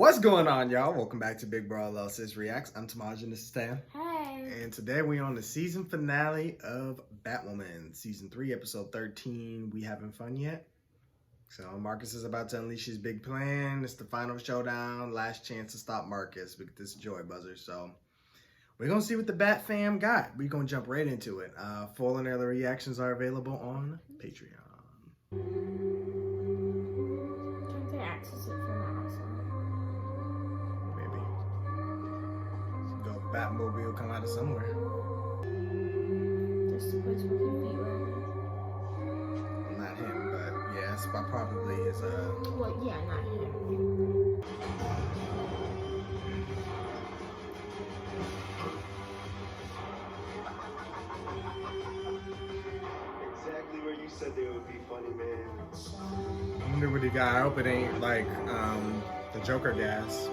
What's going on, y'all? Welcome back to Big Bro LLC's Reacts. I'm Tamaj and this is Stan. Hey. And today we're on the season finale of Batwoman, season 3, episode 13. We having fun yet? So Marcus is about to unleash his big plan. It's the final showdown, last chance to stop Marcus with this joy buzzer. So we're gonna see what the Bat fam got. We're gonna jump right into it. Full and other reactions are available on Patreon. Can't they access it from outside? Maybe. The Batmobile come out of somewhere. This is the place where he beat Rabbit. Not him, but yeah, it's probably his Well, yeah, not him. Exactly where you said they would be funny, man. I wonder what he got. I hope it ain't like the Joker gas.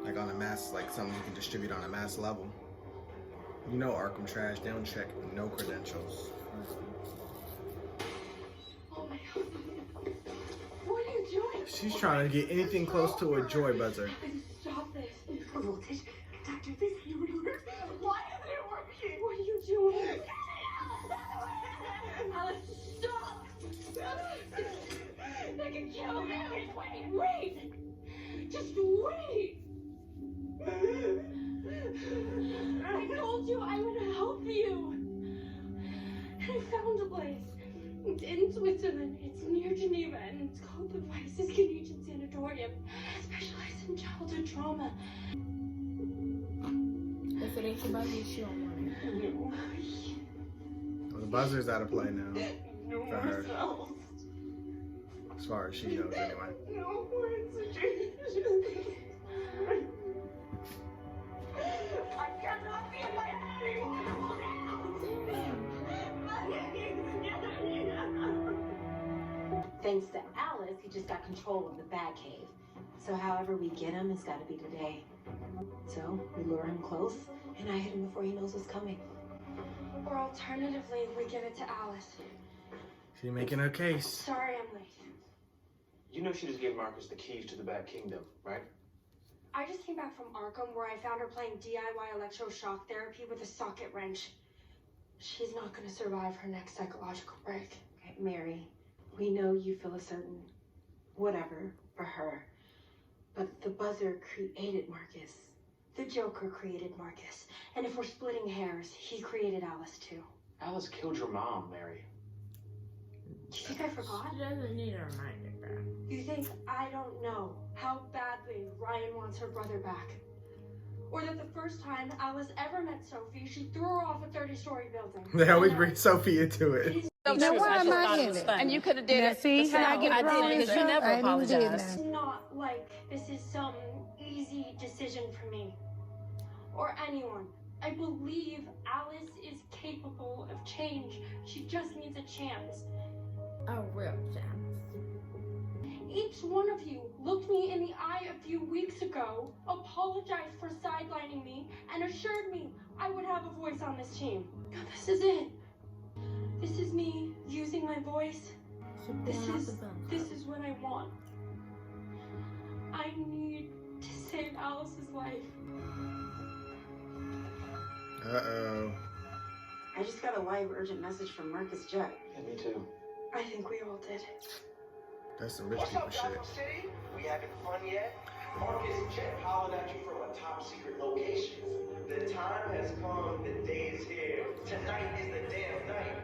Like on a mass, like something you can distribute on a mass level. You know Arkham trash, they don't check no credentials. Oh my God. What are you doing? She's trying to get anything close to a joy buzzer. Stop this. Voltage. Doctor, this ain't working. Why isn't it working? What are you doing? Alice, stop. They can kill me. Wait. Just wait. I told you I would help you. And I found a place. It's in Switzerland. It's near Geneva, and it's called the Vices Canadian Sanatorium. I specialize in childhood trauma. If it ain't your buddy, she don't want it. No. Well, the buzzer's out of play now. No For her. more cells. As far as she knows, anyway. No more institutions. I cannot be in my head anymore. Thanks to Alice, he just got control of the Batcave. So however we get him, it's got to be today. So we lure him close, and I hit him before he knows what's coming. Or alternatively, we give it to Alice. She's making her case. Sorry I'm late. You know she just gave Marcus the keys to the Bat Kingdom, right? I just came back from Arkham where I found her playing DIY electroshock therapy with a socket wrench. She's not going to survive her next psychological break. Okay, Mary, we know you feel a certain whatever for her, but the buzzer created Marcus. The Joker created Marcus. And if we're splitting hairs, he created Alice too. Alice killed your mom, Mary. You think I forgot? She doesn't need a reminder, bro. You think I don't know how badly Ryan wants her brother back? Or that the first time Alice ever met Sophie, she threw her off a 30-story building? They always bring Sophie into it. Now why am I in it? And you could have did it. See how I get wrong because you never apologized. It's not like this is some easy decision for me. Or anyone. I believe Alice is capable of change. She just needs a chance. A real chance. Each one of you looked me in the eye a few weeks ago, apologized for sidelining me, and assured me I would have a voice on this team. Now this is it. This is me using my voice. This is what I want. I need to save Alice's life. Uh-oh. I just got a live urgent message from Marcus Judd. Yeah, me too. I think we all did. That's some rich What's people up, shit. Gotham City? We having fun yet? Marcus Jet hollered at you from a top secret location. The time has come, the day is here. Tonight is the damn night.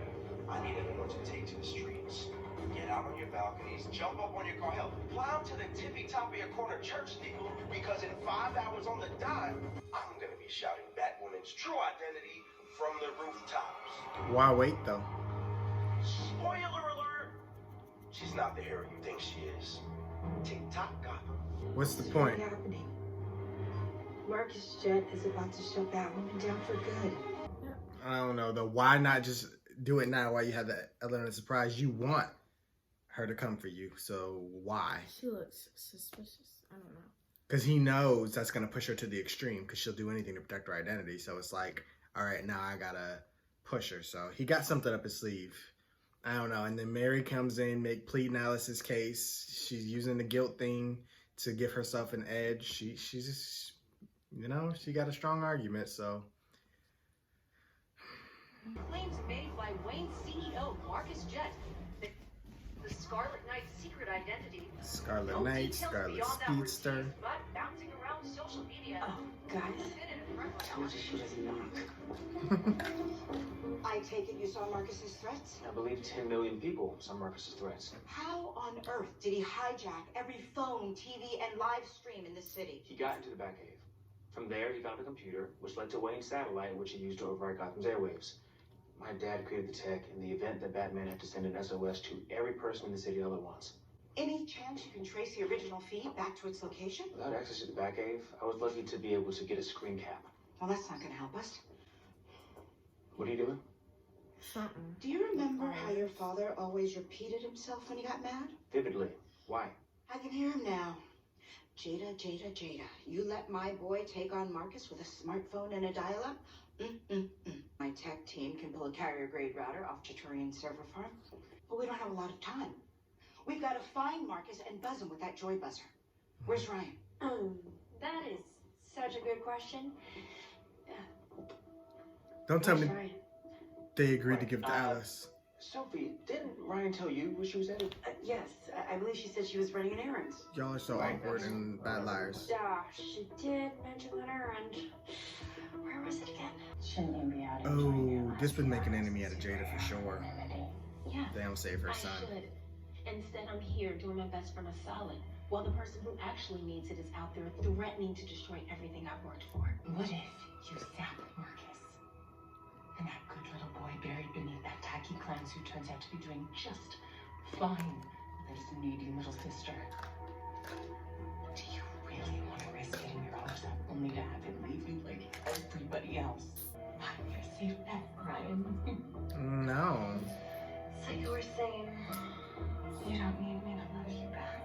I need everyone to take to the streets. Get out on your balconies, jump up on your car, hell, climb to the tippy top of your corner church steeple, because in 5 hours on the dime, I'm gonna be shouting Batwoman's true identity from the rooftops. Why wait though? Spoiler alert! She's not the hero you think she is. Tick-tock, Gotham. What's the It's point? really happening. Marcus Judd is about to shut Batwoman down for good. I don't know though. Why not just do it now while you have that element of surprise? You want her to come for you, so why? She looks suspicious. I don't know. Because he knows that's going to push her to the extreme because she'll do anything to protect her identity. So it's like, all right, now I got to push her. So he got something up his sleeve. I don't know. And then Mary comes in, pleading Alice's case. She's using the guilt thing to give herself an edge. She's you know, she got a strong argument. So Claims made by Wayne's CEO Marcus Jett. The Scarlet Knight's secret identity. Scarlet No Knight, details Scarlet beyond that were Speedster. teased, but bouncing around social media. Oh, guys. Told you she doesn't knock. I take it you saw Marcus's threats? I believe 10 million people saw Marcus's threats. How on earth did he hijack every phone, TV, and live stream in this city? He got into the Batcave. From there, he found a computer, which led to Wayne's satellite, which he used to override Gotham's airwaves. My dad created the tech in the event that Batman had to send an SOS to every person in the city all at once. Any chance you can trace the original feed back to its location? Without access to the Batcave, I was lucky to be able to get a screen cap. Well, that's not going to help us. What are you doing? Something. Do you remember how your father always repeated himself when he got mad? Vividly. Why? I can hear him now. Jada, Jada, Jada. You let my boy take on Marcus with a smartphone and a dial-up? My tech team can pull a carrier-grade router off Chiturian's server farm, but we don't have a lot of time. We've got to find Marcus and buzz him with that joy buzzer. Where's Ryan? That is such a good question. Don't tell me Where's Ryan? they agreed to give it to Alice. Sophie, didn't Ryan tell you where she was headed? Yes, I believe she said she was running an errand. Y'all are so awkward and bad liars. She did mention that errand. Where was it again? Shouldn't you be out Oh, this would make an enemy out of Jada for sure. Yeah, They don't save her I son. should. Instead, I'm here doing my best for my solid, while the person who actually needs it is out there threatening to destroy everything I've worked for. What if you zap Marcus? And that good little boy buried beneath that tacky clan suit turns out to be doing just fine with his needy little sister. Do you really want to risk getting your hopes up only to have him leave you like everybody else? I'm your safe bet, Ryan. No. So you were saying You don't need me to love you back.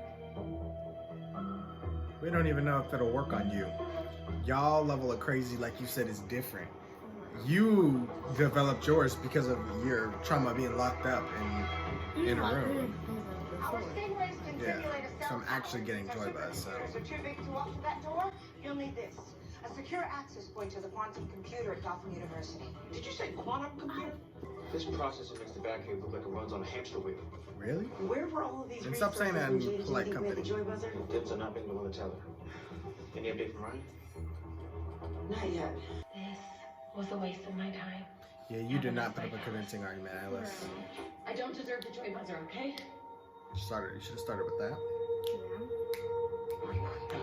We don't even know if it'll work on you. Y'all level of crazy, like you said, is different. You developed yours because of your trauma being locked up in a room. Our stingrays can Yeah, simulate a so I'm cell actually getting tower. joy buzz, so. Supercomputers are too big to walk through that door. You'll need this. A secure access point to the quantum computer at Gotham University. Did you say quantum computer? This processor makes the Batcave look like it runs on a hamster wheel. Really? Where were all of these And stop saying that in resources when polite JJD made the company. joy buzzer? Dibs are not being the one to tell her. Any update from Ryan? Not yet. This was a waste of my time. Yeah, you did not put up a convincing argument, Alice. I don't deserve the joy buzzer, okay? You should have started with that. No,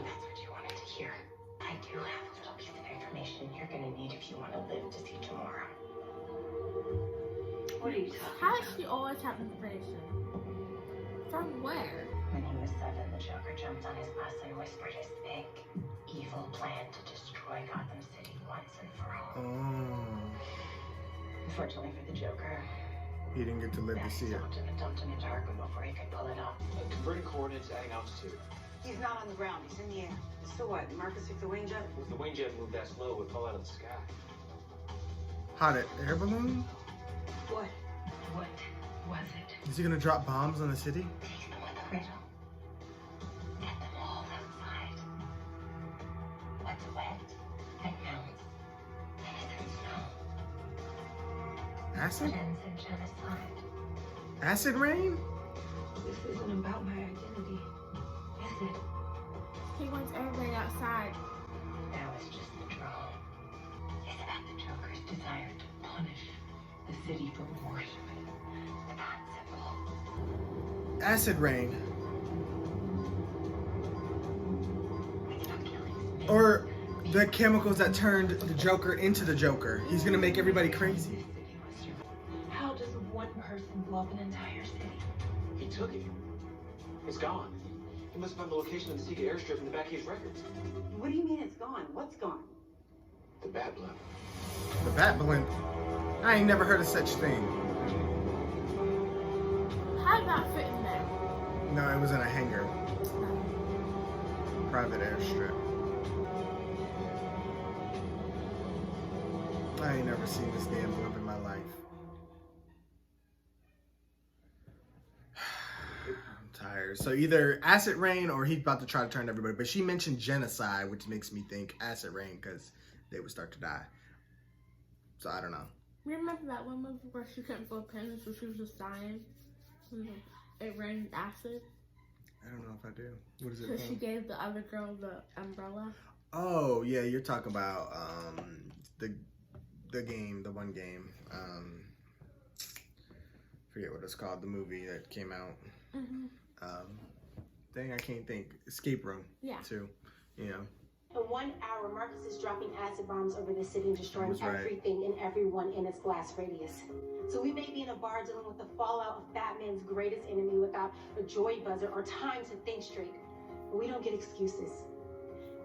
that's what you wanted to hear. I do have a little piece of information you're gonna need if you want to live to see tomorrow. What are you talking How does she always have information? From where? When he was 7, the Joker jumped on his bus and whispered his big, evil plan to destroy Gotham City once and for all. Oh. Unfortunately for the Joker, He didn't get to live to see it. stopped him and dumped him into Arkham before he could pull it off. Converting coordinates, adding altitude. He's not on the ground. He's in the air. So what? Marcus took the wing jet? If the wing jet moved that slow, it would fall out of the sky. How did air balloon? What? What was it? Is he gonna drop bombs on the city? Take them with a riddle. Get them all outside. What's wet and melts innocent snow. Acid? It ends in genocide. Acid rain? This isn't about my identity, is it? He wants everybody outside. Now it's just the draw. It's about the Joker's desire to punish the city for worshiping the bat symbol. Acid rain. It's not killing Or the chemicals that turned the Joker into the Joker. He's gonna make everybody crazy. How does one person blow up an entire city? He took it. It's gone. He must have found the location of the secret airstrip in the Batcave's records. What do you mean it's gone? What's gone? The Bat Blimp. The Bat Blimp. I ain't never heard of such thing. How did that fit in there? No, it was in a hangar. Private airstrip. I ain't never seen this damn blimp in my life. I'm fires. So either acid rain or he's about to try to turn everybody. But she mentioned genocide, which makes me think acid rain because they would start to die. So I don't know. Remember that one movie where she couldn't feel pain, so she was just dying? It rained acid. I don't know if I do. What is it? So she gave the other girl the umbrella. Oh yeah, you're talking about the game, the one game. Forget what it's called. The movie that came out. Dang, I can't think. Escape Room. Yeah. Too. You know. In 1 hour, Marcus is dropping acid bombs over the city and destroying That's right. everything and everyone in its blast radius. So we may be in a bar dealing with the fallout of Batman's greatest enemy without a joy buzzer or time to think straight. But we don't get excuses.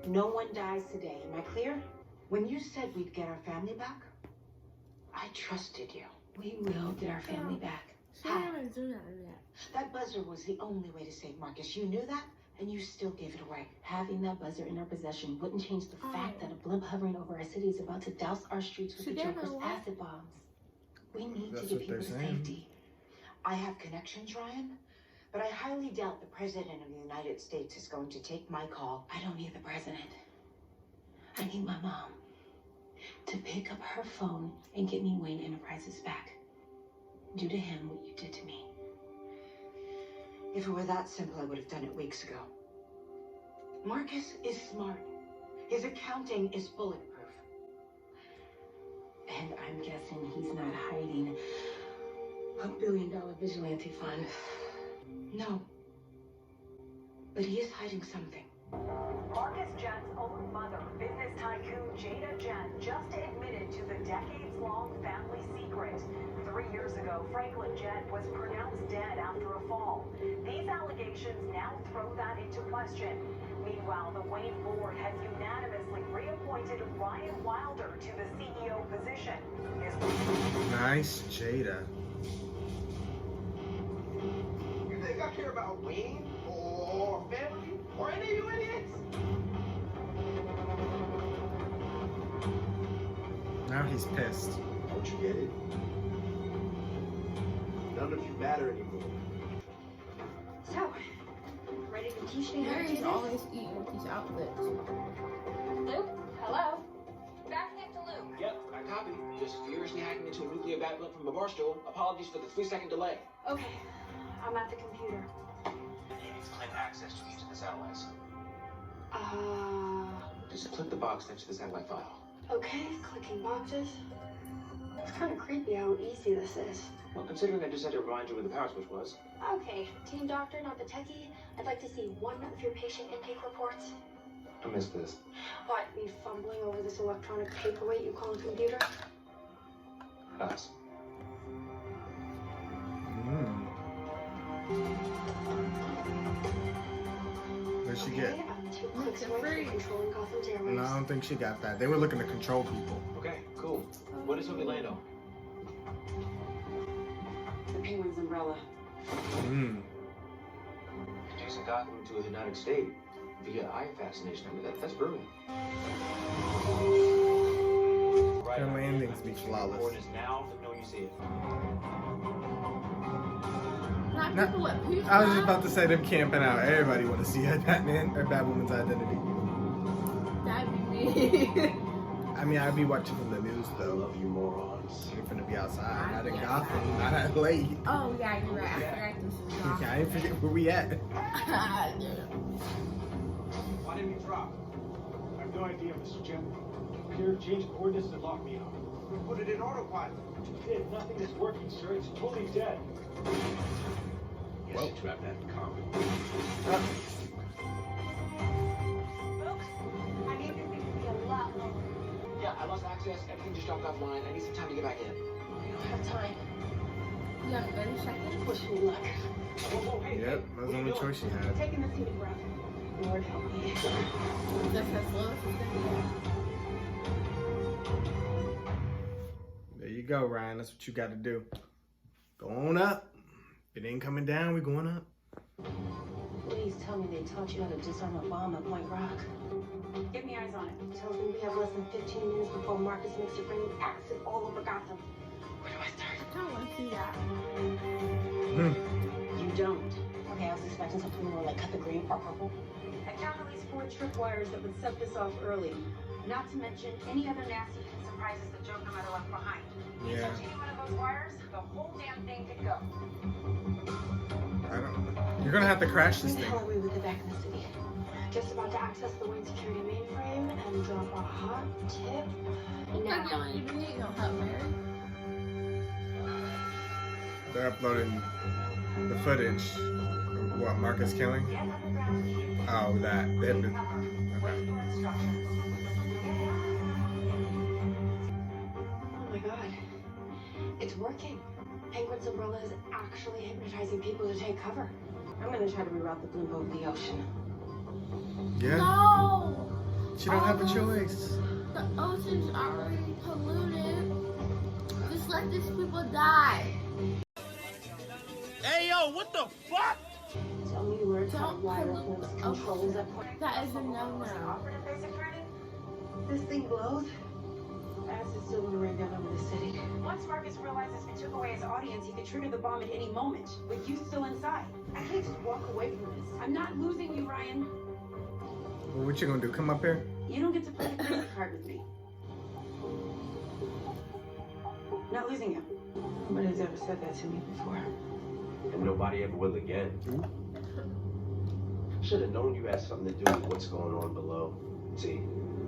No one dies today. Am I clear? When you said we'd get our family back, I trusted you. We will get our family back. She didn't even do that yet. That buzzer was the only way to save Marcus. You knew that, and you still gave it away. Having that buzzer in our possession wouldn't change the fact that a blimp hovering over our city is about to douse our streets with the Joker's acid bombs. We need to get people to safety. I have connections, Ryan, but I highly doubt the President of the United States is going to take my call. I don't need the president. I need my mom to pick up her phone and get me Wayne Enterprises back. Do to him what you did to me. If it were that simple, I would have done it weeks ago. Marcus is smart. His accounting is bulletproof. And I'm guessing he's not hiding $1 billion vigilante fund. No. But he is hiding something. Marcus Jent's own mother, business tycoon Jada Jent, just admitted to the decades-long family secret. 3 years ago, Franklin Jent was pronounced dead after a fall. These allegations now throw that into question. Meanwhile, the Wayne board has unanimously reappointed Ryan Wilder to the CEO position. Nice, Jada. You think I care about Wayne or family or any of you idiots? Now he's pissed. Don't you get it? None of you matter anymore. So, ready to teach me how to do Mary's this? always eating with these outfits. Luke, hello. Backpack to Luke. Yep, I copied. Just furiously hacking into a nuclear bat blimp from a bar stool. Apologies for the 3-second delay. Okay, I'm at the computer. You need to claim access to each of the satellites. Uh, Just click the box next to the satellite file. okay, clicking boxes. It's kind of creepy how easy this is. Well, considering I just had to remind you where the power switch was. Okay, team doctor, not the techie. I'd like to see one of your patient intake reports. I missed this. What, me fumbling over this electronic paperweight you call a computer? Pass. What'd she get? Okay, I'm 2 clicks away from controlling Gotham's airwaves. No, I don't think she got that. They were looking to control people. Okay, cool. What is Orlando? The Penguin's umbrella. Reducing Gotham to a hypnotic state via eye fascination. I mean, that's brilliant. Her landings be flawless. Coordinates now, the know you see it. Not No, people at peace. I was just about to say them camping out. Everybody want to see her Batman or Batwoman's identity. That'd be me. I mean, I'd be watching from the news though. Love you morons. You're finna be outside, not in Gotham, not at late. Oh yeah, you're right. I forgot this is Gotham. I ain't forget where we at. Why didn't you drop? I have no idea, Mr. Jim. Computer changed coordinates and locked me out. Put it in autopilot. Kid, nothing is working, sir. It's totally dead. Guess you two have that in common. Folks, I need this thing to be a lot lower. Yeah, I lost access. Everything just dropped offline. I need some time to get back in. I don't have time. You have 30 seconds. Wish me luck. Whoa, whoa, hey, Yep, that was the only choice she had. Taking this deep breath. Lord help me. Just as low as it's gonna There you go, Ryan. That's what you got to do. Go on up. If it ain't coming down, we going up. Please tell me they taught you how to disarm a bomb at Point Rock. Get me eyes on it. Tells me we have less than 15 minutes before Marcus makes it rain acid all over Gotham. Where do I start? I don't want to see that. You don't. Okay, I was expecting imagine something more like cut the green part purple. I count at least 4 tripwires that would set this off early. Not to mention any other nasty surprises that Joe might have left behind. You touch any one of those wires, the whole damn thing could go. I don't know. You're gonna have to crash this Where the thing. hell are we with the back of the city? Just about to access the Wayne security mainframe and drop a hot tip. Now, you don't even need no help, Mary. They're uploading the footage of what Marcus killing. Oh, that. They have to, okay. Oh my god. It's working. Penguin's umbrella is actually hypnotizing people to take cover. I'm gonna try to reroute the blimp over the ocean. Yeah. No! She don't have a choice. The ocean's already polluted. Just let these people die. Hey, yo, what the fuck? Tell me where top wire controls that point. That is a no-no. This thing blows. Acid still gonna rain down over the city. Once Marcus realizes we took away his audience, he could trigger the bomb at any moment, with you still inside. I can't just walk away from this. I'm not losing you, Ryan. Well, what you gonna do? Come up here? You don't get to play the crazy card with me. Not losing you. Nobody's ever said that to me before. And nobody ever will again. Should have known you had something to do with what's going on below. See,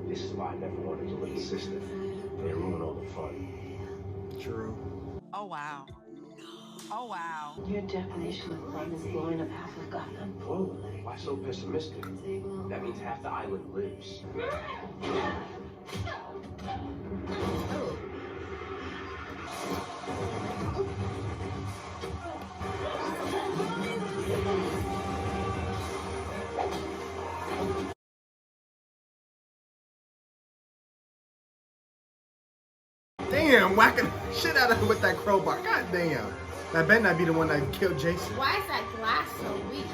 this is why I never wanted a little sister. They ruin all the fun. True. Oh, wow. Oh, wow. Your definition of fun is blowing up half of Gotham. Oh, why so pessimistic? That means half the island lives. Damn, whacking the shit out of him with that crowbar. God damn. That better not be the one that killed Jason. Why is that glass so weak?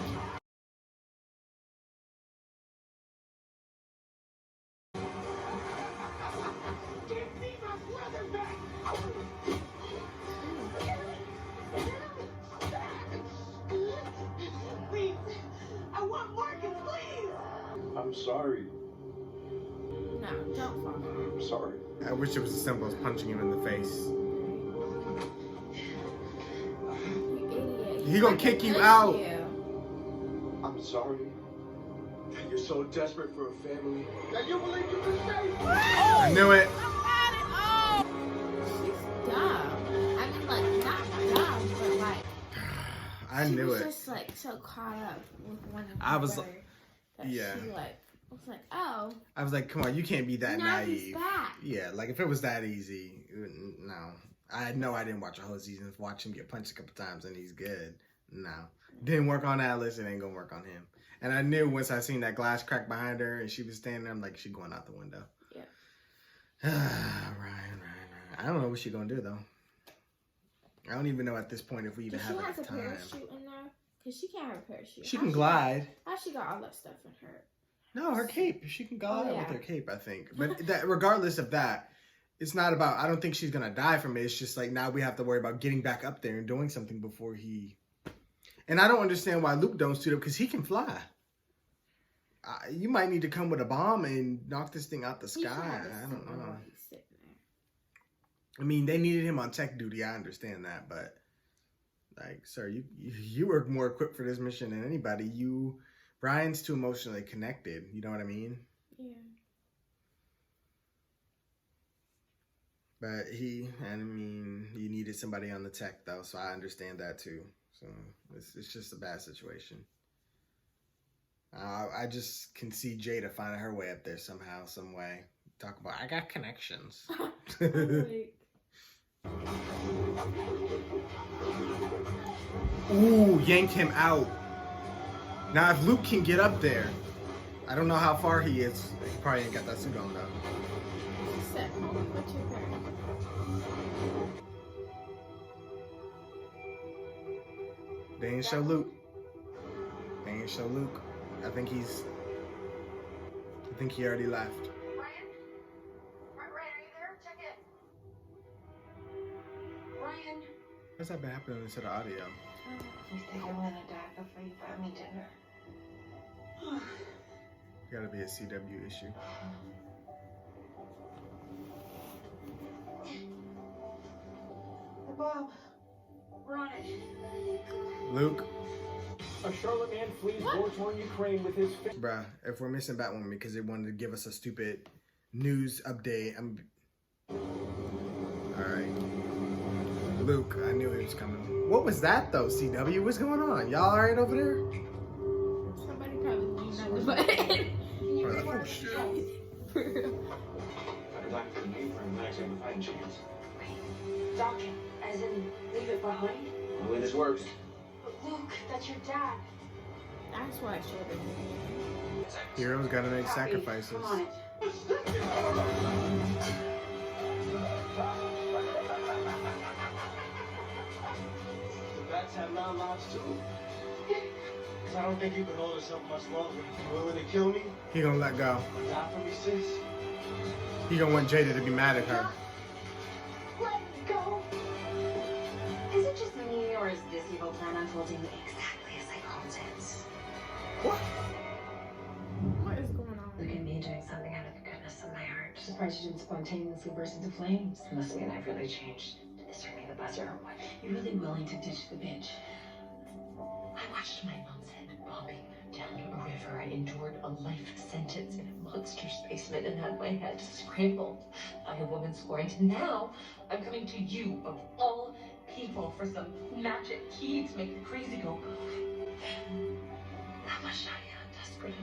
Please, I want Marcus, please. I'm sorry. No, don't fall. I'm sorry. I wish it was as simple as punching him in the face. You idiot. He gonna kick you out. I'm sorry. You're so desperate for a family that you believe you can save. I knew it. She's dumb. I mean, like, not dumb, but like, I knew it. She was just like so caught up with one of I was her like, that yeah. She like was like, oh. I was like, come on, you can't be that Now naive. he's back. Yeah, like if it was that easy, no. I know I didn't watch a whole season. Watch him get punched a couple times and he's good. No. Didn't work on Alice, it ain't gonna work on him. And I knew once I seen that glass crack behind her and she was standing there, I'm like, she going out the window. Yeah. Ryan. I don't know what she gonna do though. I don't even know at this point if we even Does have she enough has a time. parachute in there? Because she can't have a parachute. She can glide. How she got all that stuff in her? No, her cape. She can glide Oh, yeah. with her cape, I think. But that, regardless of that, it's not about, I don't think she's going to die from it. It's just like now we have to worry about getting back up there and doing something before he... And I don't understand why Luke don't suit up because he can fly. You might need to come with a bomb and knock this thing out the sky. I don't know. I mean, they needed him on tech duty. I understand that. But, like, sir, you were more equipped for this mission than anybody. Brian's too emotionally connected. You know what I mean? Yeah. But he needed somebody on the tech, though, so I understand that, too. So, it's just a bad situation. I just can see Jada finding her way up there somehow, some way. Talk about, I got connections. Ooh, yanked him out. Now, if Luke can get up there, I don't know how far he is. He probably ain't got that suit on, though. She said, homie, what's your parent? They ain't show Luke. They ain't show Luke. I think he already left. Ryan, are you there? Check it. Ryan. What's that been happening to the audio? I You think I'm gonna die before you buy me dinner? Gotta be a CW issue. Hey, Bob, we're on it. Luke. A Charlotte man flees war-torn Ukraine with his... Bruh, if we're missing Batwoman because they wanted to give us a stupid news update, Alright. Luke, I knew he was coming. What was that though, CW? What's going on? Y'all alright over there? Somebody probably leaned on the button. Oh shit. For real. Doctor couldn't pay for him, actually have a fighting chance. Doctor, as in, leave it behind? The way this works. Luke, that's your dad. That's why I showed him. Heroes gotta make sacrifices. Come on it. The bats have 9 lives too. Cause I don't think you can hold us up much longer. You willing to kill me? He gonna let go. Die for me, sis? He gonna want Jada to be mad at her. Let me go. Is it just me, or is this evil plan unfolding exactly as I called it? What is going on? Look at me doing something out of the goodness of my heart. Surprised you didn't spontaneously burst into flames. Must mean I've really changed. Did this turn me the buzzer or what? You're really willing to ditch the bitch. I watched my mom's head bobbing down a river. I endured a life sentence in a monster's basement and had my head scrambled by a woman scorned. Now I'm coming to you, of all people, for some magic key to make the crazy go. How much I am desperate.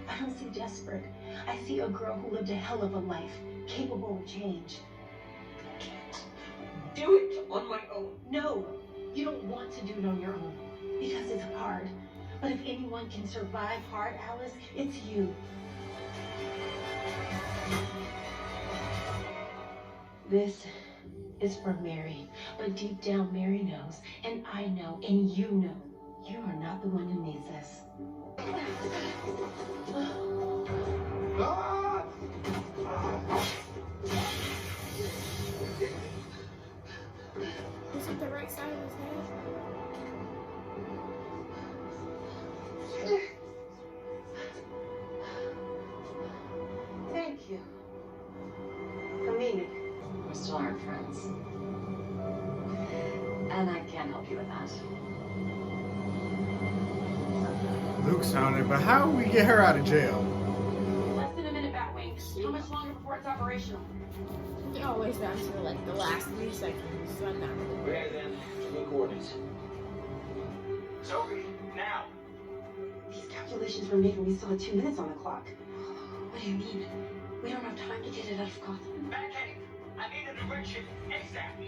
I don't see desperate. I see a girl who lived a hell of a life, capable of change. I can't do it on my own. No, you don't want to do it on your own because it's hard. But if anyone can survive hard, Alice, it's you. This is for Mary, but deep down Mary knows, and I know, and you know, you are not the one who needs this. Is it the right side of his head? Thank you. I mean it. We still aren't friends. And I can't help you with that. Luke's on it, but how do we get her out of jail? Less than a minute, Batwing. How much longer before it's operational? It always down to like the last 3 seconds, so I'm not really We're here then. New coordinates. Sophie, now! These calculations were made when we still had 2 minutes on the clock. What do you mean? We don't have time to get it out of Gotham. Batcave! I need a direction ASAP.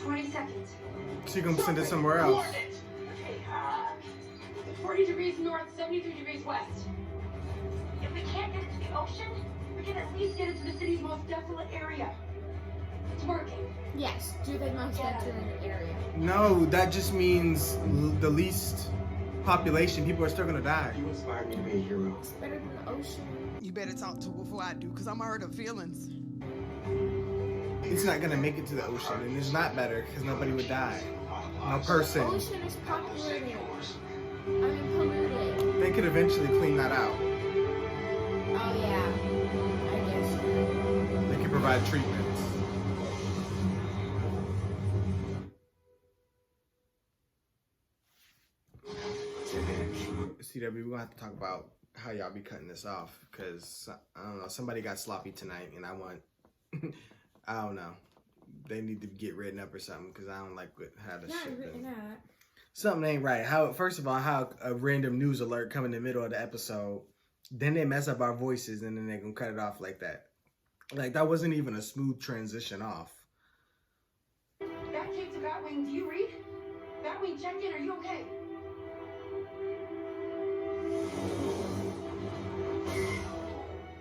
20 seconds. She gonna send it somewhere else. Coordinates! 40 degrees north, 73 degrees west. If we can't get it to the ocean, we can at least get it to the city's most desolate area. It's working. Yes, do the most desolate area. No, that just means the least population. People are still gonna die. You inspired me to be a hero. It's better than the ocean. You better talk to her before I do, because I'm hurt her feelings. It's not gonna make it to the ocean, and it's not better because nobody would die. No person. The ocean is populated. I mean, polluted. They could eventually clean that out. Oh yeah, I guess so. They could provide treatments. CW, we're gonna have to talk about how y'all be cutting this off because I don't know. Somebody got sloppy tonight, and I want. I don't know. They need to get written up or something because I don't like how this shit Not written been. up. Something ain't right. How first of all, how a random news alert come in the middle of the episode, then they mess up our voices and then they gonna cut it off like that. Like that wasn't even a smooth transition off. Batcave to Batwing, do you read? Batwing, check in, are you okay?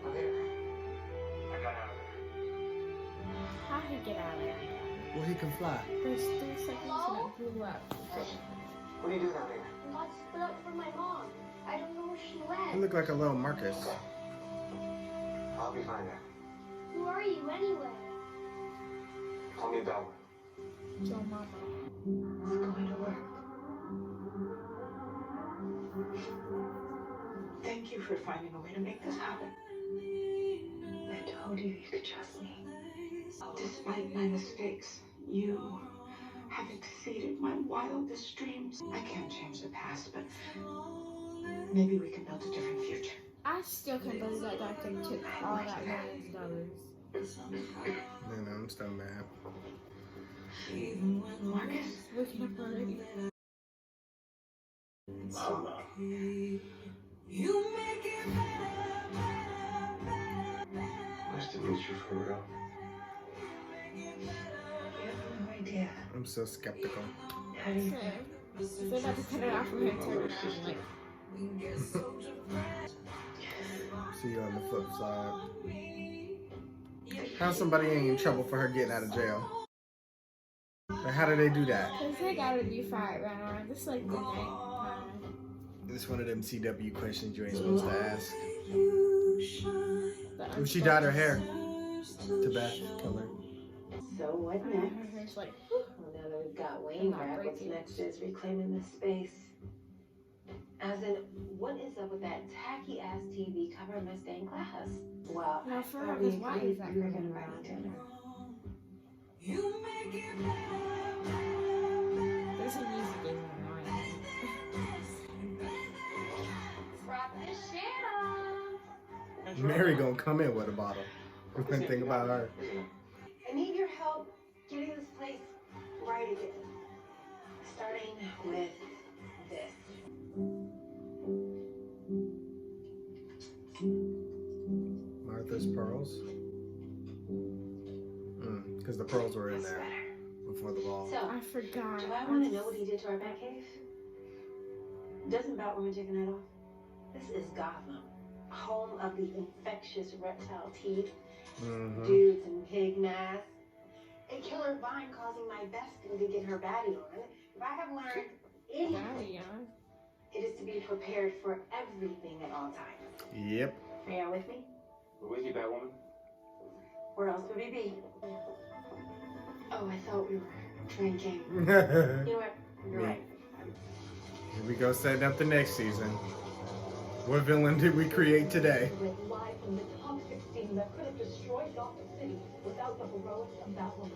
I'm here. I got out of there. How did he get out of there? Well, he can fly. There's 3 seconds and it blew up. What are you doing out here? Got split up from my mom. I don't know where she He went. looked like a little Marcus. I'll be fine there. Who are you anyway? Call me Batwoman. Your mama. It's going to work. Thank you for finding a way to make this happen. I told you you could trust me. Despite my mistakes, you have exceeded my wildest dreams. I can't change the past, but maybe we can build a different future. I still can't believe that doctor took all that millions of dollars. Man, I'm still mad. Marcus? Waking up already. Mama. Nice to meet you for real. You have no idea. I'm so skeptical. How do you feel? They're about to cut it off from her entire like, See you on the flip side. How somebody ain't in trouble for her getting out of jail? Like, how do they do that? Cause they gotta be fired right now. This is like the night time. It's one of them CW questions you ain't supposed to ask. The She dyed her hair to Beth color. So what Her next? hair's like, Well, now that we've got Wayne Not back, what's breaking. next is reclaiming this space. As in, what is up with that tacky ass TV covering my stained glass? Well, No, I for thought real, we why agreed is that you were covering gonna buy my me dinner. there's a music game online. Drop the shit off. Mary gonna come in with a bottle. One thing about her. I need your help getting this place right again. Starting with this. Martha's pearls. Because the pearls were in there before the ball. So, I forgot. do I want to know what he did to our Batcave? Doesn't Batwoman take a night off? This is Gotham, home of the infectious reptile teeth, dudes in pig masks, a killer vine causing my bestie to get her baddie on. If I have learned anything, it is to be prepared for everything at all times. Yep. Are y'all with me? We're with you, Batwoman. Where else would we be? Oh, I thought we were drinking. You know what? You're right. Here we go, setting up the next season. What villain did we create today? Went live from the toxic steam that could have destroyed Gotham City without the heroics of Batwoman.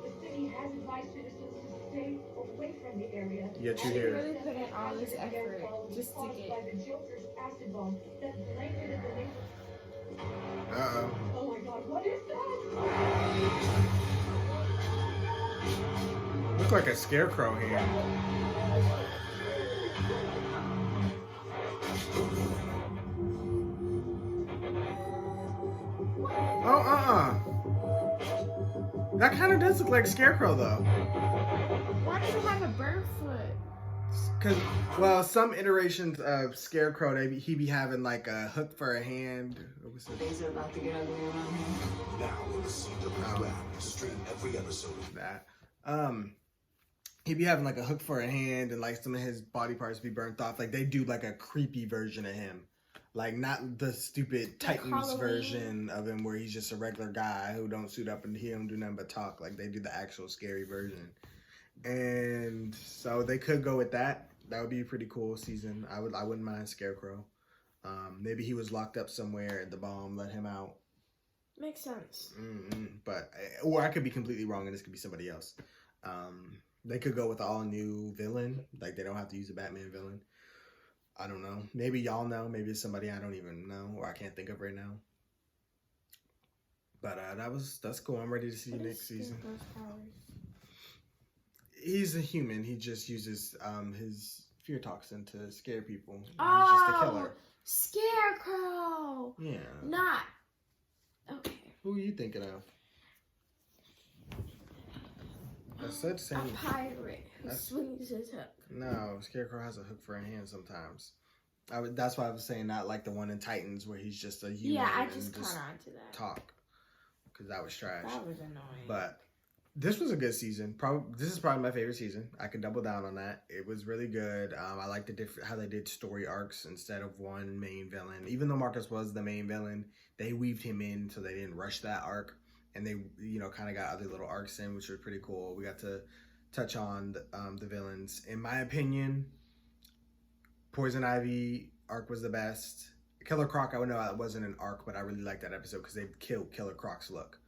The city has advised citizens to stay away from the area. Yet you She hear. really put in all this effort just to get. By the Joker's acid bomb that blanketed the neighborhood. Uh-oh. Oh my God! What is that? Look like a scarecrow hand. Oh, that kind of does look like Scarecrow, though. Why does it have a bird foot? Because, well, some iterations of Scarecrow, he be having like a hook for a hand. Things are about to get ugly around here. Now on the CW app, stream every episode of that. He be having like a hook for a hand and like some of his body parts be burnt off. Like they do like a creepy version of him. Like not the stupid Titans version of him where he's just a regular guy who don't suit up and he don't do nothing but talk. Like they do the actual scary version. And so they could go with that. That would be a pretty cool season. I wouldn't mind Scarecrow. Maybe he was locked up somewhere and the bomb let him out. Makes sense. But or I could be completely wrong and this could be somebody else. They could go with an all-new villain. Like, they don't have to use a Batman villain. I don't know. Maybe y'all know. Maybe it's somebody I don't even know or I can't think of right now. But that's cool. I'm ready to see next season. He's a human. He just uses his fear toxin to scare people. He's just a killer. Scarecrow! Yeah. Not. Okay. Who are you thinking of? I said same. A pirate who swings his hook. No, Scarecrow has a hook for a hand sometimes. That's why I was saying not like the one in Titans where he's just a human. Yeah, I just caught on to that. Talk. Because that was trash. That was annoying. But this was a good season. This is probably my favorite season. I can double down on that. It was really good. I like how they did story arcs instead of one main villain. Even though Marcus was the main villain, they weaved him in so they didn't rush that arc. And they, kind of got other little arcs in, which were pretty cool. We got to touch on the villains. In my opinion, Poison Ivy arc was the best. Killer Croc, I know it wasn't an arc, but I really liked that episode because they killed Killer Croc's look.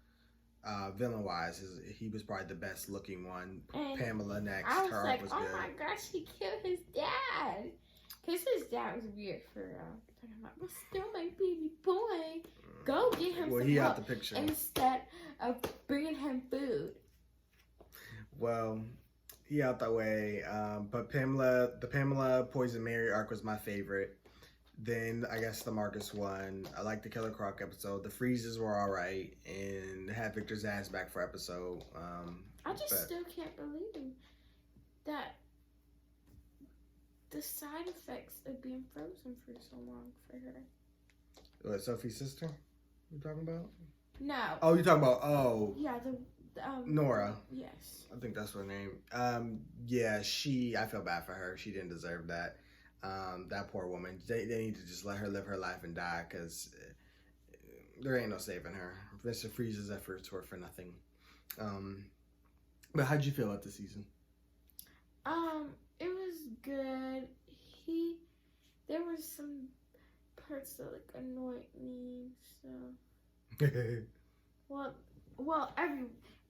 Villain-wise, he was probably the best looking one. And Pamela next. I was Her like, arc was oh good. my gosh, he killed his dad. Because his dad was weird for talking about, but still my baby boy. Go get him some he help out the picture. instead of bringing him food. Well, he out that way. But the Pamela Poison Mary arc was my favorite. Then I guess the Marcus one. I liked the Killer Croc episode. The freezes were all right, and had Victor's ass back for episode. I just still can't believe that the side effects of being frozen for so long for her. What, Sophie's sister? You talking about? No. Oh, you talking about Yeah, Nora. Yes. I think that's her name. Yeah, I feel bad for her. She didn't deserve that. That poor woman. They need to just let her live her life and die because there ain't no saving her. Mr. Freeze's efforts were for nothing. But how'd you feel about the season? It was good. There was some parts that like annoyed me. So well,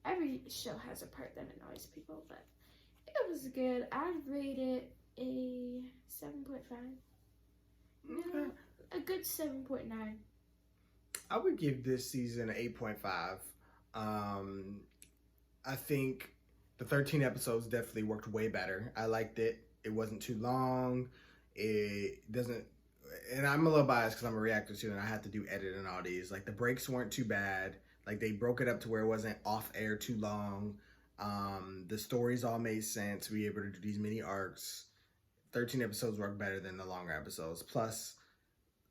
every show has a part that annoys people, but it was good. I'd rate it a 7.5. No, a good 7.9. I would give this season an 8.5. I think the 13 episodes definitely worked way better. I liked it. It wasn't too long. It doesn't, and I'm a little biased because I'm a reactor too, and I had to do edit and all these. Like the breaks weren't too bad. Like they broke it up to where it wasn't off air too long. The stories all made sense. We were able to do these mini arcs. 13 episodes work better than the longer episodes. Plus,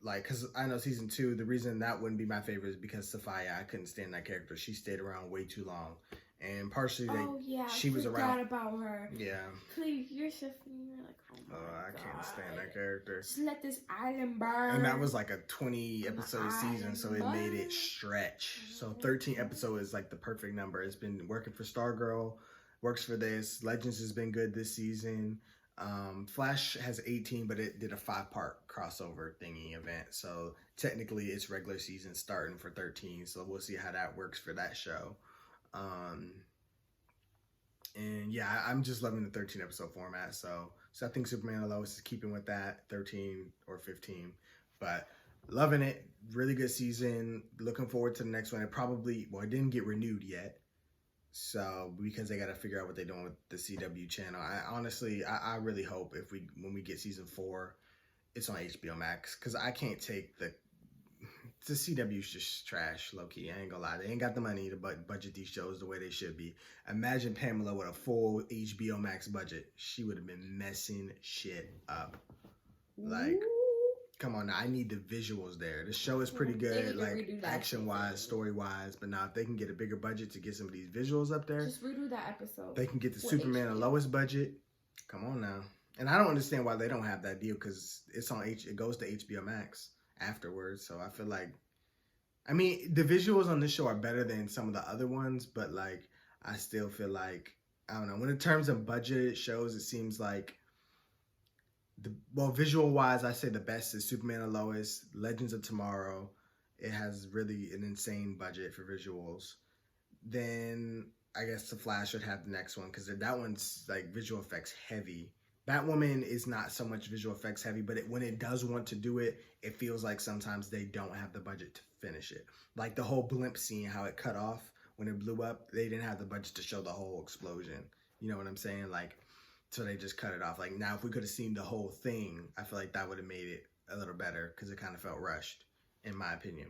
like, because I know season 2, the reason that wouldn't be my favorite is because Sophia, I couldn't stand that character. She stayed around way too long. And partially, she was around. About her. Yeah. Please, you're Sophia. You're like, oh my I can't stand that character. Just let this island burn. And that was like a 20 episode season, so it made it stretch. So 13 episodes is like the perfect number. It's been working for Stargirl, works for this. Legends has been good this season. Flash has 18, but it did a 5-part crossover thingy event. So technically it's regular season starting for 13. So we'll see how that works for that show. And yeah, I'm just loving the 13 episode format. So I think Superman and Lois is keeping with that 13 or 15, but loving it. Really good season. Looking forward to the next one. It didn't get renewed yet. So because they got to figure out what they're doing with the CW channel. I really hope when we get season 4, it's on HBO Max, because I can't take the CW's just trash, low key. I ain't gonna lie. They ain't got the money to budget these shows the way they should be. Imagine Pamela with a full HBO Max budget. She would have been messing shit up. Like, come on now. I need the visuals there. The show is pretty good, like action-wise, story-wise. But now if they can get a bigger budget to get some of these visuals up there. Just redo that episode. They can get the Superman and Lois budget. Come on now. And I don't understand why they don't have that deal, because it goes to HBO Max afterwards. So I feel like, the visuals on this show are better than some of the other ones, but like I still feel like, I don't know, when in terms of budgeted shows, it seems like visual wise, I say the best is Superman and Lois, Legends of Tomorrow. It has really an insane budget for visuals. Then I guess the Flash should have the next one, because that one's like visual effects heavy. Batwoman is not so much visual effects heavy, but when it does want to do it, it feels like sometimes they don't have the budget to finish it. Like the whole blimp scene, how it cut off when it blew up, they didn't have the budget to show the whole explosion. You know what I'm saying? Like, so they just cut it off. Like now, if we could have seen the whole thing, I feel like that would have made it a little better, because it kind of felt rushed, in my opinion.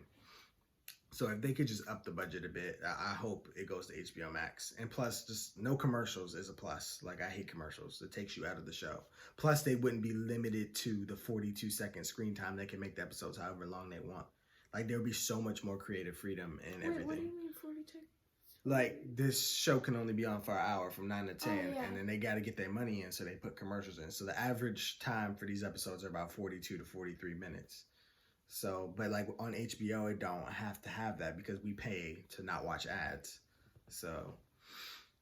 So if they could just up the budget a bit, I hope it goes to HBO Max. And plus, just no commercials is a plus. Like, I hate commercials. It takes you out of the show. Plus, they wouldn't be limited to the 42-second screen time. They can make the episodes however long they want. Like, there would be so much more creative freedom and everything. What do you mean 42? Like, this show can only be on for an hour from 9 to 10. And then they got to get their money in, so they put commercials in. So the average time for these episodes are about 42 to 43 minutes. So, but like on HBO, it don't have to have that, because we pay to not watch ads. So,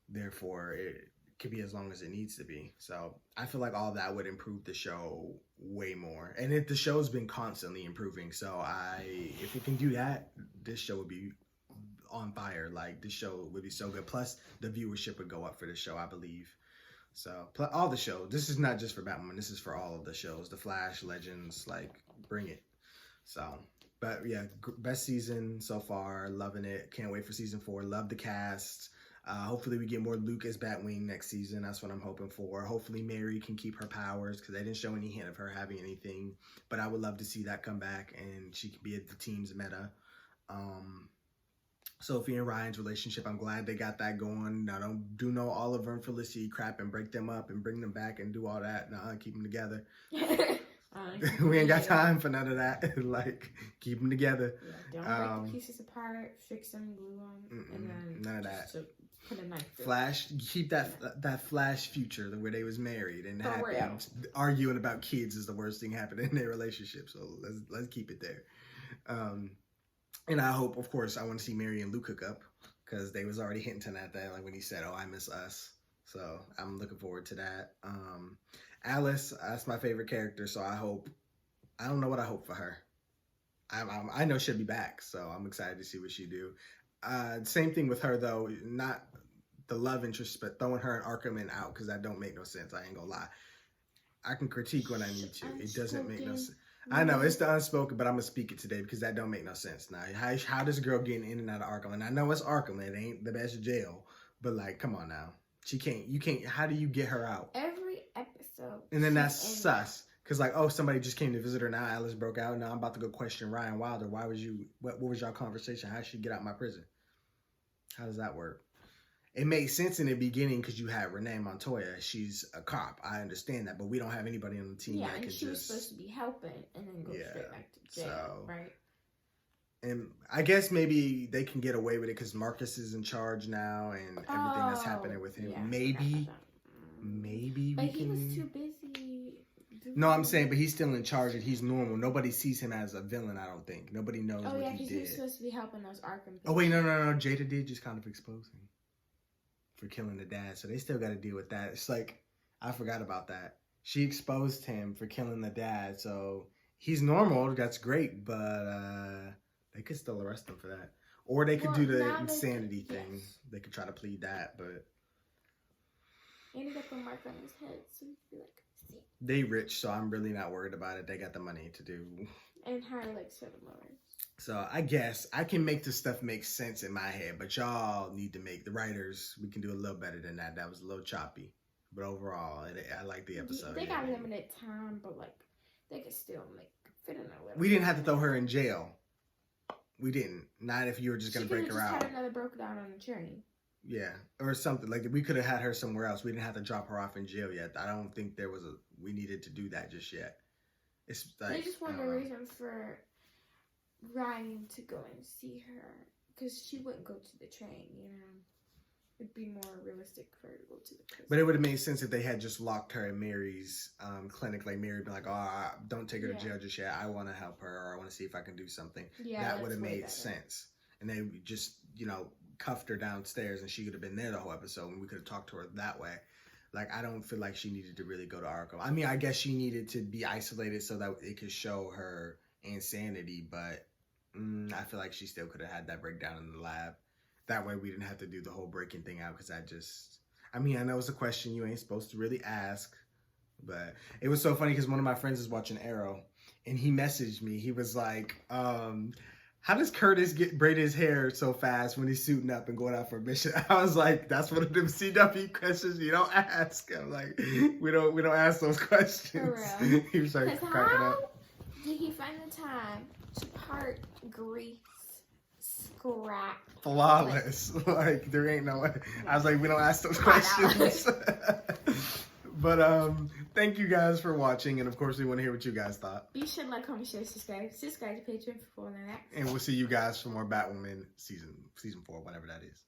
therefore, could be as long as it needs to be. So I feel like all that would improve the show way more. And the show's been constantly improving. So if it can do that, this show would be on fire. Like, this show would be so good. Plus, the viewership would go up for the show, I believe. So all the shows. This is not just for Batwoman. This is for all of the shows. The Flash, Legends, like, bring it. So, but yeah, best season so far. Loving it. Can't wait for season 4. Love the cast. Hopefully we get more Luke as Batwing next season. That's what I'm hoping for. Hopefully Mary can keep her powers, because they didn't show any hint of her having anything. But I would love to see that come back and she could be at the team's meta. Sophie and Ryan's relationship, I'm glad they got that going. Now, don't do no Oliver and Felicity crap and break them up and bring them back and do all that. Nah, keep them together. We ain't got time for none of that. Like, keep them together. Yeah, don't break the pieces apart, fix them, glue them, and then none of that. Put a knife through. Flash, keep that Flash future where they was married and happy. Arguing about kids is the worst thing happening in their relationship. So let's keep it there. And I hope, of course, I want to see Mary and Luke hook up, because they was already hinting at that, like when he said, "Oh, I miss us." So I'm looking forward to that. Alice, that's my favorite character. So I don't know what I hope for her. I know she'll be back, so I'm excited to see what she do. Same thing with her, though, not the love interest, but throwing her and Arkham and out, because that don't make no sense. I ain't gonna lie. I can critique when I need to. It doesn't make no sense. I know it's the unspoken, but I'm gonna speak it today, because that don't make no sense. Now, how does a girl getting in and out of Arkham? And I know it's Arkham, it ain't the best jail, but like, come on now, you can't. How do you get her out? Every episode. And then that's sus, because like, oh, somebody just came to visit her. Now Alice broke out. Now I'm about to go question Ryan Wilder. Why was you? What was y'all conversation? How did she get out of my prison? How does that work? It made sense in the beginning because you had Renee Montoya. She's a cop. I understand that, but we don't have anybody on the team that can just. Yeah, and she was supposed to be helping, and then go straight back to jail, right? And I guess maybe they can get away with it because Marcus is in charge now, and everything that's happening with him. Yeah, maybe we but can. He was too busy. No, I'm saying, but he's still in charge and he's normal. Nobody sees him as a villain, I don't think. Nobody knows what he did. Oh, yeah, because he was supposed to be helping those Arkham people. Oh, wait, no. Jada did just kind of expose him for killing the dad. So they still got to deal with that. It's like, I forgot about that. She exposed him for killing the dad. So he's normal. That's great. But they could still arrest him for that. Or they could do the insanity thing. Yes. They could try to plead that, but. He ended up with a mark on his head. So he'd be like, see. They rich, so I'm really not worried about it. They got the money to do. And hire like 7 lawyers. So I guess I can make this stuff make sense in my head, but y'all need to make the writers. We can do a little better than that. That was a little choppy, but overall, I like the episode. They got limited time, but like they could still fit in a little. We didn't have to throw her in jail. We didn't. Not if you were just gonna break her out. Had another broke down on the train. Yeah, or something like we could have had her somewhere else. We didn't have to drop her off in jail yet. I don't think we needed to do that just yet. It's like they just wanted a reason for Ryan to go and see her, because she wouldn't go to the train, It'd be more realistic for her to go to the prison. But it would have made sense if they had just locked her in Mary's clinic. Like Mary would be like, "Oh, don't take her to jail just yet. I want to help her, or I want to see if I can do something." Yeah, that would have made sense. And they just, cuffed her downstairs, and she could have been there the whole episode, and we could have talked to her that way. Like, I don't feel like she needed to really go to Arkham. I mean, I guess she needed to be isolated so that it could show her insanity, but I feel like she still could have had that breakdown in the lab. That way we didn't have to do the whole breaking thing out, because I know it's a question you ain't supposed to really ask, but it was so funny because one of my friends is watching Arrow, and he messaged me. He was like, how does Curtis braid his hair so fast when he's suiting up and going out for a mission? I was like, that's one of them CW questions you don't ask. I'm like, we don't ask those questions. For real. He was like cracking up. Did he find the time to part grease, scrap? Flawless. Like, there ain't no way. I was like, we don't ask those questions. But thank you guys for watching, and of course we want to hear what you guys thought. Be sure to like, comment, share, subscribe to Patreon for more than that. And we'll see you guys for more Batwoman season 4, whatever that is.